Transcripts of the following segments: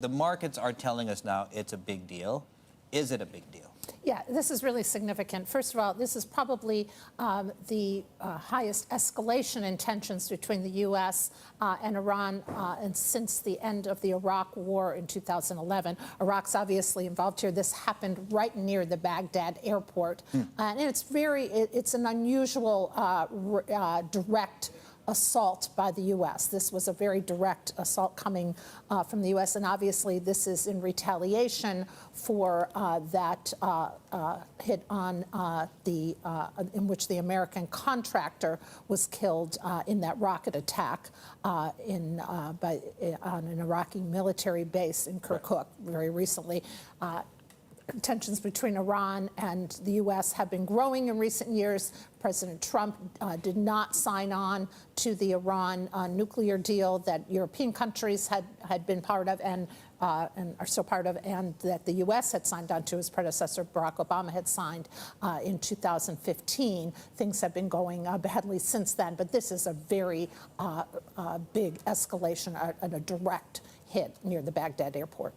The markets are telling us now it's a big deal. Is it a big deal? Yeah, this is really significant. First of all, this is probably the highest escalation in tensions between the U.S. And Iran and since the end of the Iraq War in 2011. Iraq's obviously involved here. This happened right near the Baghdad airport. And it's an unusual direct assault by the U.S. This was a very direct assault coming from the U.S. And obviously this is in retaliation for that hit on in which the American contractor was killed in that rocket attack on an Iraqi military base in Kirkuk very recently. Tensions between Iran and the U.S. have been growing in recent years. President Trump did not sign on to the Iran nuclear deal that European countries had been part of and are still part of, and that the U.S. had signed on to. His predecessor, Barack Obama, had signed in 2015. Things have been going badly since then, but this is a very big escalation and a direct hit near the Baghdad airport.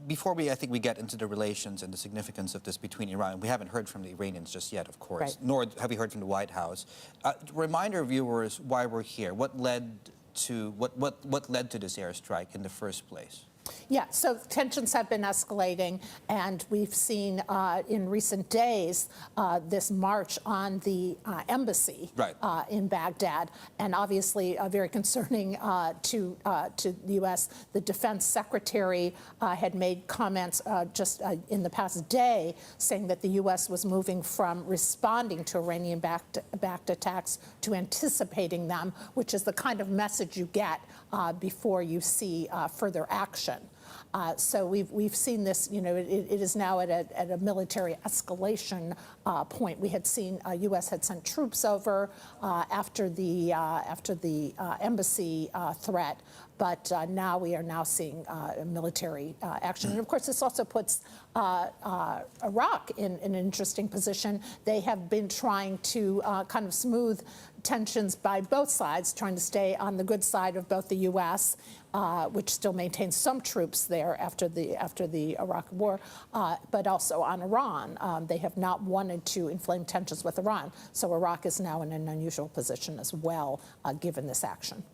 Before I think we get into the relations and the significance of this between Iran, we haven't heard from the Iranians just yet, of course, right. Nor have we heard from the White House. Remind our viewers why we're here. What led to this airstrike in the first place? Yeah, so tensions have been escalating, and we've seen in recent days this march on the embassy in Baghdad, and obviously very concerning to the U.S. The defense secretary had made comments just in the past day saying that the U.S. was moving from responding to Iranian-backed attacks to anticipating them, which is the kind of message you get before you see further action. So we've seen this. You know, it is now at a military escalation point. We had seen U.S. had sent troops over after the embassy threat, but now we are seeing military action. And of course, this also puts Iraq in an interesting position. They have been trying to kind of smooth tensions by both sides, trying to stay on the good side of both the U.S., which still maintains some troops there after the Iraq War, but also on Iran. They have not wanted to inflame tensions with Iran. So Iraq is now in an unusual position as well, given this action.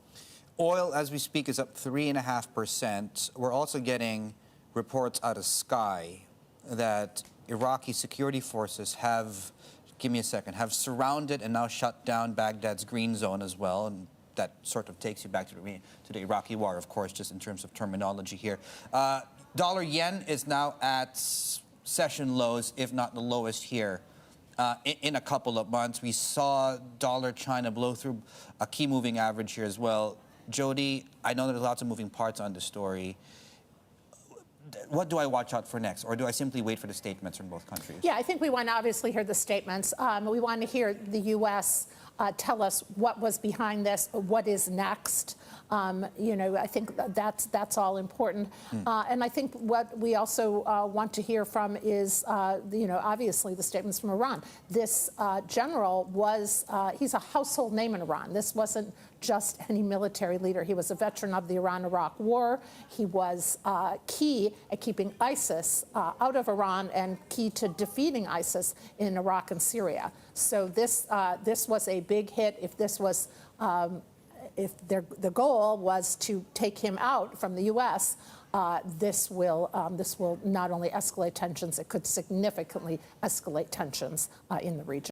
Oil, as we speak, is up 3.5%. We're also getting reports out of Sky that Iraqi security forces have, give me a second, have surrounded and now shut down Baghdad's green zone as well. And that sort of takes you back to the Iraqi war, of course, just in terms of terminology here. Dollar-yen is now at session lows, if not the lowest here in a couple of months. We saw dollar-China blow through a key moving average here as well. Jody, I know there's lots of moving parts on the story. What do I watch out for next? Or do I simply wait for the statements from both countries? Yeah, I think we want to obviously hear the statements. We want to hear the U.S. Tell us what was behind this, what is next. You know, I think that's all important. And I think what we also want to hear from is, you know, obviously the statements from Iran. This general was, he's a household name in Iran. This wasn't just any military leader. He was a veteran of the Iran-Iraq War. He was key at keeping ISIS out of Iran and key to defeating ISIS in Iraq and Syria. So this was a big hit. If this was if the goal was to take him out from the U.S., this will not only escalate tensions, it could significantly escalate tensions in the region.